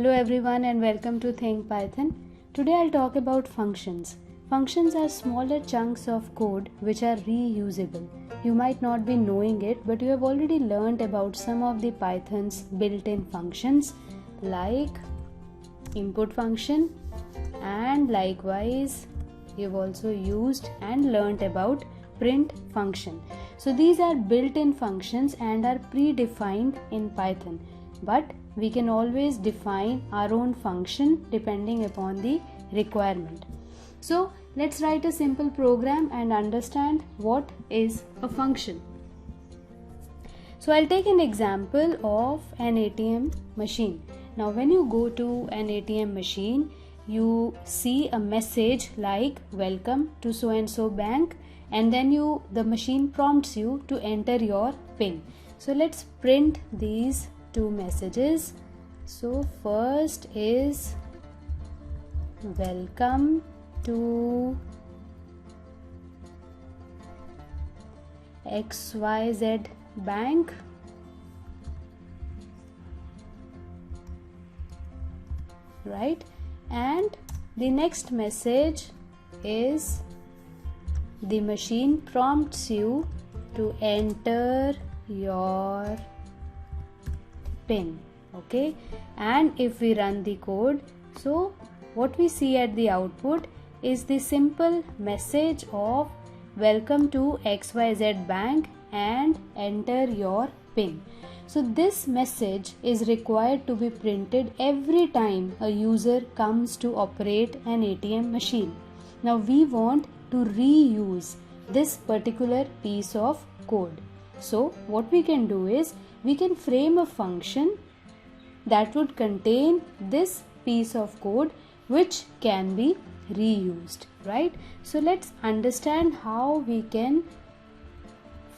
Hello everyone and welcome to Think Python. Today I'll talk about functions. Functions are smaller chunks of code which are reusable. You might not be knowing it, but you have already learned about some of the Python's built-in functions like input function, and likewise you've also used and learned about print function. So these are built-in functions and are predefined in Python, but we can always define our own function depending upon the requirement. So let's write a simple program and understand what is a function. So I'll take an example of an ATM machine. Now when you go to an ATM machine, you see a message like welcome to so and so bank, and then the machine prompts you to enter your PIN. So let's print these two messages. So first is welcome to XYZ bank, right? And the next message is the machine prompts you to enter your PIN. Okay, and if we run the code, so what we see at the output is the simple message of welcome to XYZ bank and enter your PIN. So this message is required to be printed every time a user comes to operate an ATM machine. Now we want to reuse this particular piece of code. So what we can do is we can frame a function that would contain this piece of code which can be reused, right? So let's understand how we can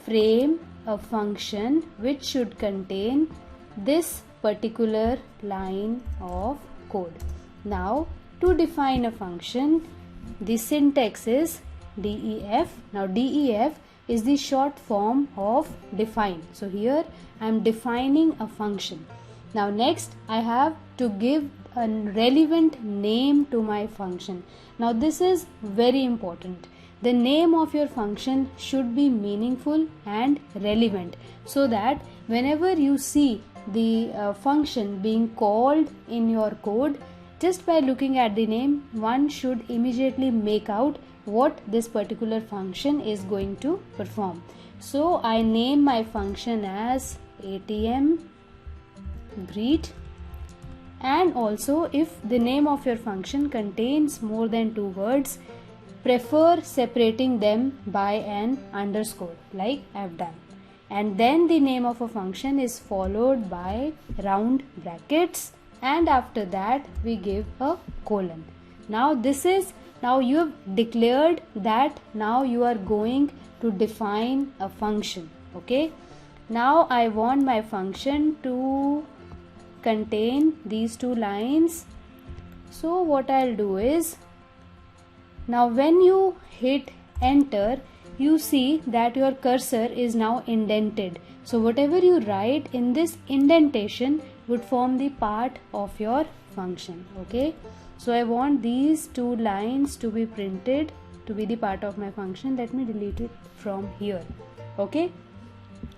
frame a function which should contain this particular line of code. Now to define a function, the syntax is def. Now def is the short form of define. So here I am defining a function. Now next I have to give a relevant name to my function. Now this is very important. The name of your function should be meaningful and relevant, so that whenever you see the function being called in your code, just by looking at the name, one should immediately make out what this particular function is going to perform. So I name my function as ATM greet, and also if the name of your function contains more than two words, prefer separating them by an underscore like I've done, and then the name of a function is followed by round brackets, and after that we give a colon. Now you have declared that now you are going to define a function. Okay, now I want my function to contain these two lines. So what I'll do is, now when you hit enter, you see that your cursor is now indented. So whatever you write in this indentation would form the part of your function. Okay, so I want these two lines to be printed to be the part of my function. Let me delete it from here. Okay,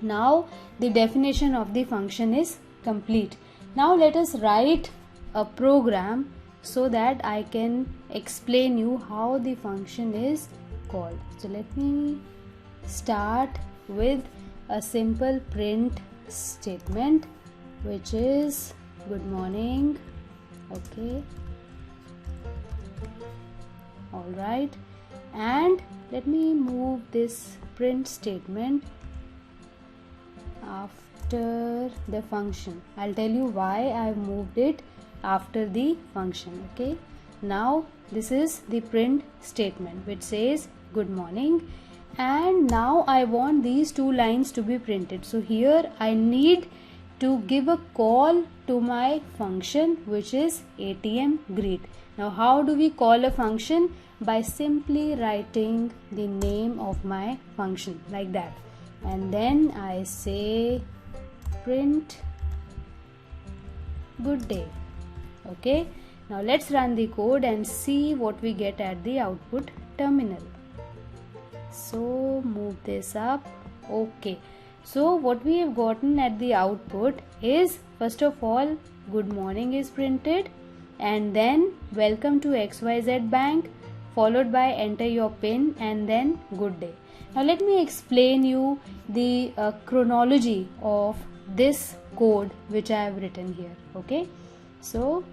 now the definition of the function is complete. Now let us write a program so that I can explain you how the function is called. So let me start with a simple print statement which is good morning. Okay, all right, and let me move this print statement after the function. I'll tell you why I've moved it after the function. Okay, now this is the print statement which says good morning, and now I want these two lines to be printed. So here I need to give a call to my function which is ATM greet. Now how do we call a function? By simply writing the name of my function like that, and then I say print good day. Okay, now let's run the code and see what we get at the output terminal. So move this up. Okay, so what we have gotten at the output is, first of all, good morning is printed, and then welcome to XYZ Bank, followed by enter your PIN, and then good day. Now let me explain you the chronology of this code which I have written here. Okay, so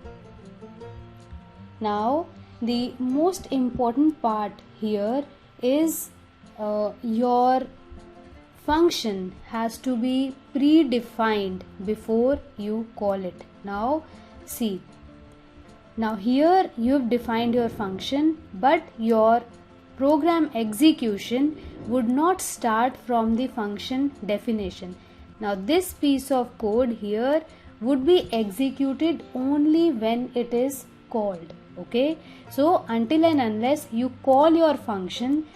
now the most important part here is your function has to be predefined before you call it. Now see, now here you have defined your function, but your program execution would not start from the function definition. Now this piece of code here would be executed only when it is called. Okay, so until and unless you call your function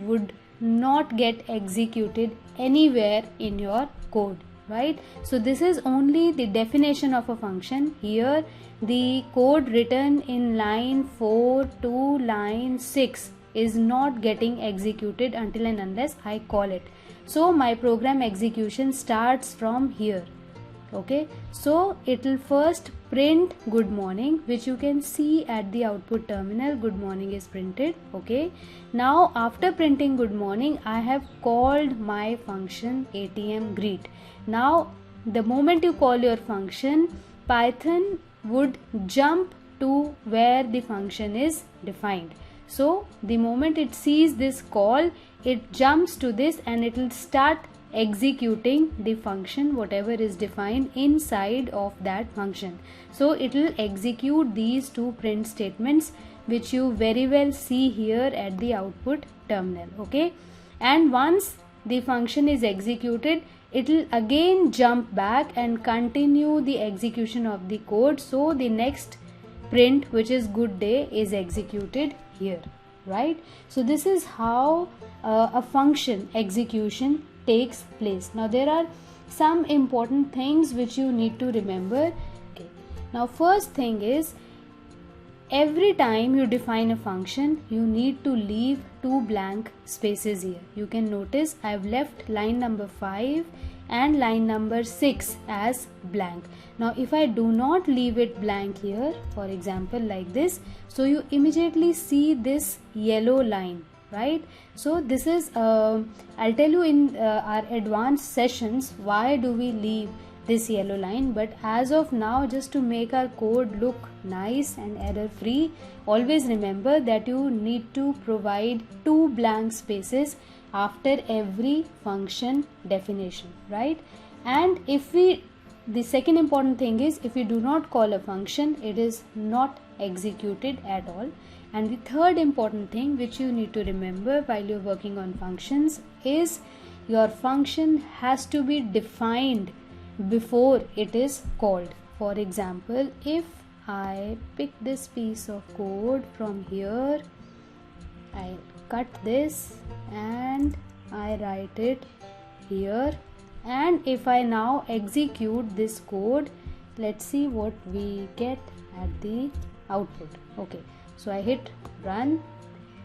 would not get executed anywhere in your code, right? So this is only the definition of a function. Here the code written in line 4 to line 6 is not getting executed until and unless I call it. So my program execution starts from here. Okay, so it will first print good morning, which you can see at the output terminal. Good morning is printed. Okay, now after printing good morning, I have called my function ATM greet. Now the moment you call your function, Python would jump to where the function is defined. So the moment it sees this call, it jumps to this and it will start executing the function whatever is defined inside of that function. So it will execute these two print statements which you very well see here at the output terminal. Okay, and once the function is executed, it will again jump back and continue the execution of the code. So the next print, which is good day, is executed here, right? So this is how a function execution takes place. Now there are some important things which you need to remember. Okay, now first thing is, every time you define a function, you need to leave two blank spaces here. You can notice I have left line number 5 and line number 6 as blank. Now if I do not leave it blank here, for example like this, so you immediately see this yellow line, right? So this is I'll tell you in our advanced sessions why do we leave this yellow line, but as of now, just to make our code look nice and error free, always remember that you need to provide two blank spaces after every function definition, right? And the second important thing is, if you do not call a function, it is not executed at all. And the third important thing which you need to remember while you're working on functions is, your function has to be defined before it is called. For example, if I pick this piece of code from here, I cut this and I write it here, and if I now execute this code, let's see what we get at the output. Okay, so I hit run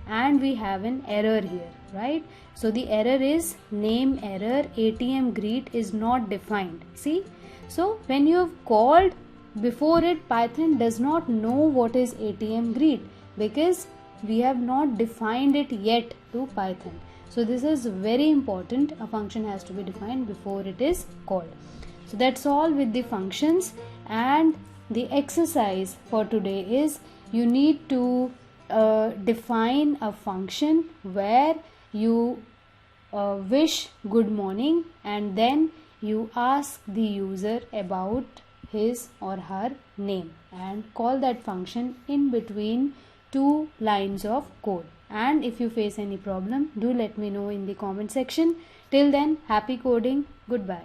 and we have an error here, right? So the error is name error, ATM greet is not defined. See, so when you have called before it, Python does not know what is ATM greet because we have not defined it yet to Python. So this is very important. A function has to be defined before it is called. So that's all with the functions. And the exercise for today is, you need to define a function where you wish good morning and then you ask the user about his or her name and call that function in between two lines of code. And if you face any problem, do let me know in the comment section. Till then, happy coding. Goodbye.